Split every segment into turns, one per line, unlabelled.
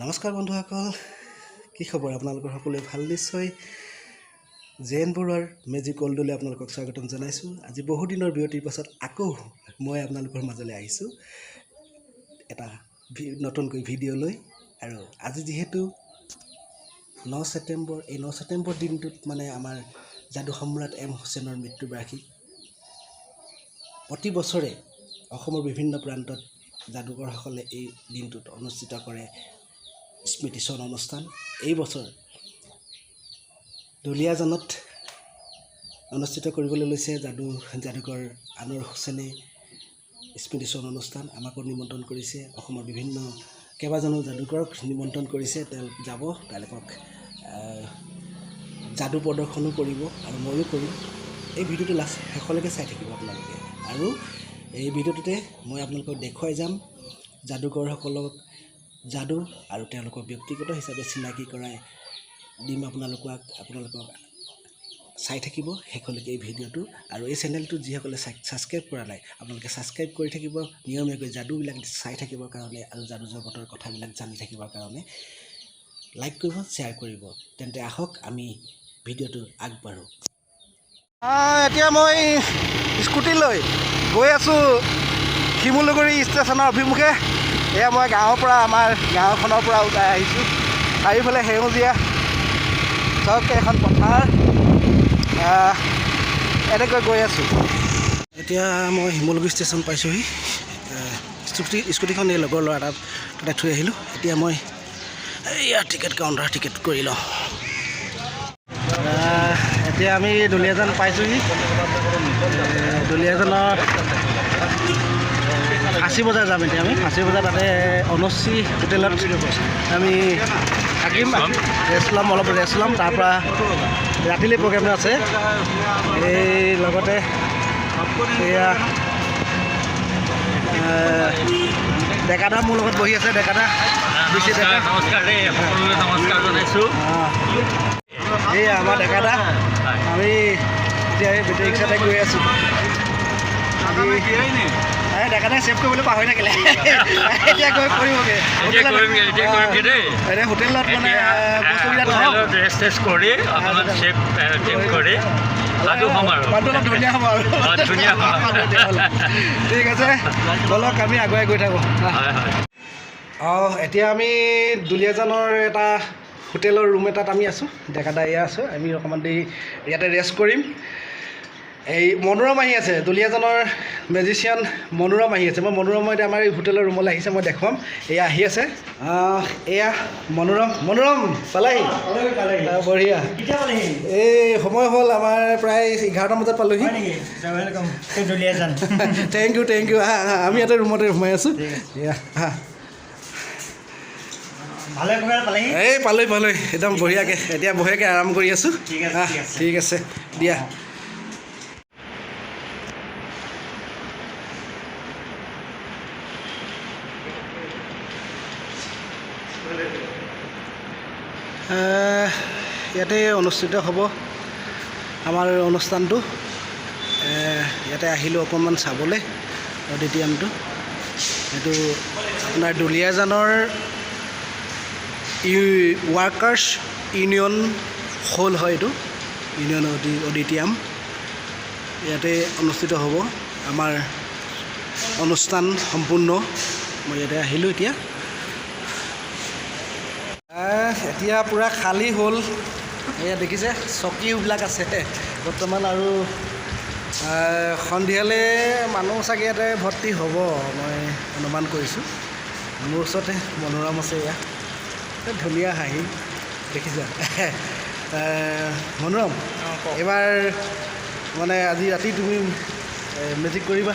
নমস্কাৰ বন্ধুসকল, কি খবৰ? আপোনালোকৰ সকলোৱে ভাল নিশ্চয়। জেন বৰুৱাৰ মেজিক কলডলে আপোনালোকক স্বাগতম জনাইছোঁ। আজি বহুদিনৰ বিৰতিৰ পাছত আকৌ মই আপোনালোকৰ মাজলৈ আহিছোঁ এটা নতুনকৈ ভিডিঅ' লৈ। আৰু আজি যিহেতু 9 ছেপ্টেম্বৰ, এই 9 ছেপ্টেম্বৰ দিনটোত মানে আমাৰ যাদু সম্ৰাট এম হুছেইনৰ মৃত্যুবাৰ্ষিকী। প্ৰতি বছৰে অসমৰ বিভিন্ন প্ৰান্তত যাদুকৰসকলে এই দিনটোত অনুষ্ঠিত কৰে স্মৃতিচৰণ অনুষ্ঠান। এই বছৰ দুলিয়াজানত অনুষ্ঠিত কৰিবলৈ লৈছে যাদুকৰ আনোৱাৰ হুছেইনে স্মৃতিচৰণ অনুষ্ঠান। আমাকো নিমন্ত্ৰণ কৰিছে, অসমৰ বিভিন্ন কেইবাজনো যাদুকৰক নিমন্ত্ৰণ কৰিছে। তেওঁলোক যাব, তেওঁলোকক যাদু প্ৰদৰ্শনো কৰিব আৰু ময়ো কৰিম। এই ভিডিঅ'টো শেষলৈকে চাই থাকিব আপোনালোকে। আৰু এই ভিডিঅ'টোতে মই আপোনালোকক দেখুৱাই যাম যাদুকৰসকলক যাদু আৰু তেওঁলোকক ব্যক্তিগত হিচাপে চিনাকি কৰাই দিম। আপোনালোকক চাই থাকিব শেষলৈকে এই ভিডিঅ'টো। আৰু এই চেনেলটো যিসকলে ছাবস্ক্ৰাইব কৰা নাই, আপোনালোকে ছাবস্ক্ৰাইব কৰি থাকিব নিয়মীয়াকৈ যাদুবিলাক চাই থাকিবৰ কাৰণে আৰু যাদু জগতৰ কথাবিলাক জানি থাকিবৰ কাৰণে। লাইক কৰিব, শ্বেয়াৰ কৰিব। তেন্তে আহক আমি ভিডিঅ'টো আগবাঢ়োঁ। এতিয়া মই স্কুটি লৈ গৈ আছোঁ শিমলুগুৰি ষ্টেচনৰ অভিমুখে। এয়া মই আমাৰ গাঁওখনৰ পৰা ওলাই আহিছোঁ। চাৰিওফালে সেউজীয়া চক, এখন পথাৰ, এনেকৈ গৈ আছোঁ। এতিয়া মই শিমলুগুৰি ষ্টেচন পাইছোঁহি। স্কুটিখন এই লগৰ ল'ৰা তাতে থৈ আহিলোঁ। এতিয়া মই এয়া টিকেট কাউণ্টাৰ টিকেট কৰি লওঁ। এতিয়া আমি দুলিয়াজান পাইছোঁহি। দুলিয়াজানৰ ফাঁচী বজাৰ যাম। এতিয়া আমি ফাঁচী বজাৰ তাতে অনুশ্ৰী হোটেলত আমি থাকিম, অলপ ৰেষ্ট ল'ম। তাৰপৰা ৰাতিলৈ প্ৰগ্ৰেম আছে। এই লগতে এয়া ডেকাদা মোৰ লগত বহি আছে। ডেকাদা
নমস্কাৰ জনাইছোঁ।
এই আমাৰ ডেকাদা, আমি এতিয়া এই বেটেৰী ৰিক্সাতে গৈ আছোঁ। ডেকাদাই ছেভ কৰিবলৈ পাহৰি থাকিলে, এতিয়া গৈ কৰিবগৈ হোটেলত। মানে বস্তুবিলাক
ৰেষ্ট কৰি কৰি
অলপ ধুনীয়া হ'ব আৰু ঠিক আছে, ব'লক আমি আগুৱাই গৈ থাকোঁ। এতিয়া আমি দুলিয়াজানৰ এটা হোটেলৰ ৰুম এটাত আমি আছোঁ। ডেকাদা এয়া আছোঁ। আমি অকণমান দেৰি ইয়াতে ৰেষ্ট কৰিম। এই মনোৰম আহি আছে, দুলিয়াজানৰ মেজিচিয়ান মনোৰম আহি আছে। মই মনোৰম এতিয়া আমাৰ এই হোটেলৰ ৰুমলৈ আহিছে, মই দেখুৱাম। এয়া আহি আছে, এয়া মনোৰম পালেহি। বঢ়িয়া। এই সময় হ'ল আমাৰ প্ৰায় 11টা বজাত পালোহি। Thank you. আমি ইয়াতে ৰুমতে সোমাই আছোঁ। এই পালোহি একদম বঢ়িয়াকৈ। এতিয়া বঢ়িয়াকৈ আৰাম কৰি আছোঁ। ঠিক আছে দিয়া। ইয়াতে অনুষ্ঠিত হ'ব আমাৰ অনুষ্ঠানটো। ইয়াতে আহিলোঁ অকণমান চাবলৈ অডিটৰিয়ামটো। এইটো আপোনাৰ দুলিয়াজানৰ ৱাৰ্কাৰ্ছ ইউনিয়ন হল হয়। এইটো ইউনিয়ন অডিটৰিয়াম। ইয়াতে অনুষ্ঠিত হ'ব আমাৰ অনুষ্ঠান সম্পূৰ্ণ। মই ইয়াতে আহিলোঁ। এতিয়া পূৰা খালী হ'ল। এয়া দেখিছে চকীবিলাক আছে বৰ্তমান। আৰু সন্ধিয়ালৈ মানুহ চাগে ইয়াতে ভৰ্তি হ'ব, মই অনুমান কৰিছোঁ। মোৰ ওচৰতে মনোৰম আছে। এয়া ধুনীয়া হাঁহি দেখিছা মনোৰম। এইবাৰ মানে আজি ৰাতি তুমি মেজিক কৰিবা?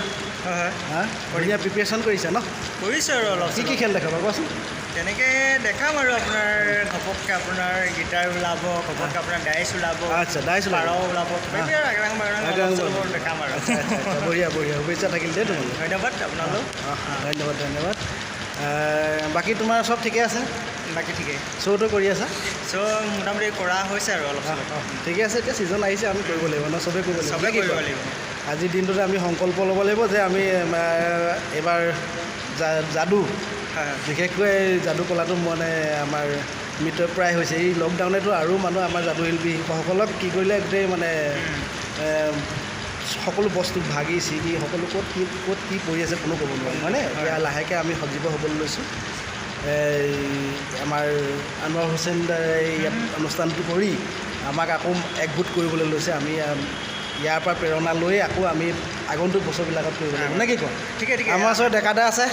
ধুনীয়া প্ৰিপেৰেশ্যন কৰিছা ন?
কৰিছোঁ আৰু অলপ।
কি খেল দেখাবা কোৱাচোন?
তেনেকৈ দেখাম আৰু আপোনাৰ ঘপককৈ আপোনাৰ গিটাৰ ওলাব, ঘপককৈ আপোনাৰ ডাইচ ওলাব।
আচ্ছা, ডাইচ
পাৰ ওলাব, দেখাম আৰু।
বঢ়িয়া শুভেচ্ছা থাকিল দেই তোমালোক।
ধন্যবাদ আপোনালোক।
ধন্যবাদ। বাকী তোমাৰ চব ঠিকে আছে?
বাকী ঠিকেই।
শ্ব'টো কৰি আছা?
চ' মোটামুটি কৰা হৈছে আৰু অলপ
ঠিকে আছে। এতিয়া ছিজন আহিছে, আমি কৰিব লাগিব ন? চবেই কৰিব
লাগিব।
আজিৰ দিনটোতে আমি সংকল্প ল'ব লাগিব যে আমি এইবাৰ যাদু
হয়।
বিশেষকৈ যাদু কলাটো মানে আমাৰ মৃতপ্ৰায় হৈছে। এই লকডাউনেতো আৰু মানুহ আমাৰ যাদু শিল্পীসকলক কি কৰিলে গোটেই মানে সকলো বস্তু ভাগি ছিগি সকলো ক'ত কি পৰি আছে কোনো ক'ব নোৱাৰে হয়নে। এতিয়া লাহেকৈ আমি সজীৱ হ'বলৈ লৈছোঁ। আমাৰ আনোৱাৰ হুছেইন দাই ইয়াত অনুষ্ঠানটো কৰি আমাক আকৌ একগোট কৰিবলৈ লৈছে। আমি ইয়াৰ পৰা প্ৰেৰণা লৈ আকৌ আমি আগন্তুক বছৰবিলাকত কৰিব লাগিব নে কি কওঁ?
ঠিকে ঠিকে।
আমাৰ ওচৰত ডেকাদা আছে।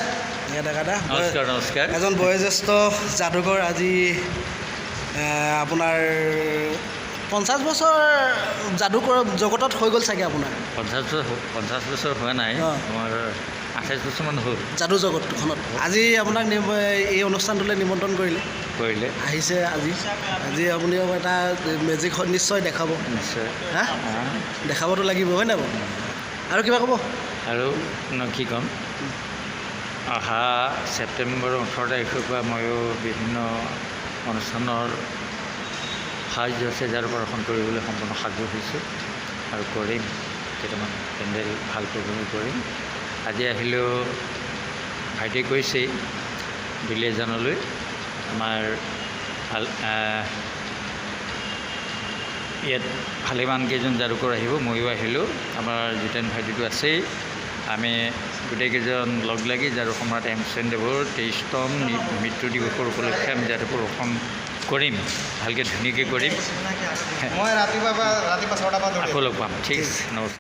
ডেকাদা
নমস্কাৰ নমস্কাৰ।
এজন বয়োজ্যেষ্ঠ যাদুকৰ, আজি আপোনাৰ 50 বছৰ যাদুকৰ জগতত হৈ গ'ল চাগে আপোনাৰ।
50 বছৰ হোৱা নাই, আমাৰ 28 বছৰমান হ'ল
যাদু জগতখনত। আজি আপোনাক এই অনুষ্ঠানটোলৈ নিমন্ত্ৰণ কৰিলে আহিছে। আজি আপুনিও এটা মেজিক নিশ্চয় দেখাব।
নিশ্চয়
হা দেখাবতো লাগিব হয় নাই বাৰু? আৰু কিবা ক'ব?
আৰু কি ক'ম, অহা ছেপ্টেম্বৰ 18 তাৰিখৰ পৰা ময়ো বিভিন্ন অনুষ্ঠানৰ সাহায্য চেজাৰ প্ৰদৰ্শন কৰিবলৈ সম্পূৰ্ণ সাজু হৈছোঁ আৰু কৰিম। কেইটামান পেণ্ডেল ভাল কৰিবলৈ কৰিম। আজি আহিলেও ভাইটিয়ে কৈছেই দুলিয়াজানলৈ আমাৰ ইয়াত ভালেমান কেইজন যাদুকৰ আহিব, ময়ো আহিলোঁ। আমাৰ জিতেন ভাইটিটো আছেই। আমি গোটেইকেইজন লগ লাগি যাদু সম্ৰাট হেমচন্দ্ৰদেৱৰ 23তম মৃত্যু দিৱসৰ উপলক্ষে আমি যাদু প্ৰদৰ্শন কৰিম, ভালকৈ ধুনীয়াকৈ কৰিম।
মই ৰাতিপুৱা 6টা পৰা
আকৌ লগ পাম। ঠিক আছে, নমস্কাৰ।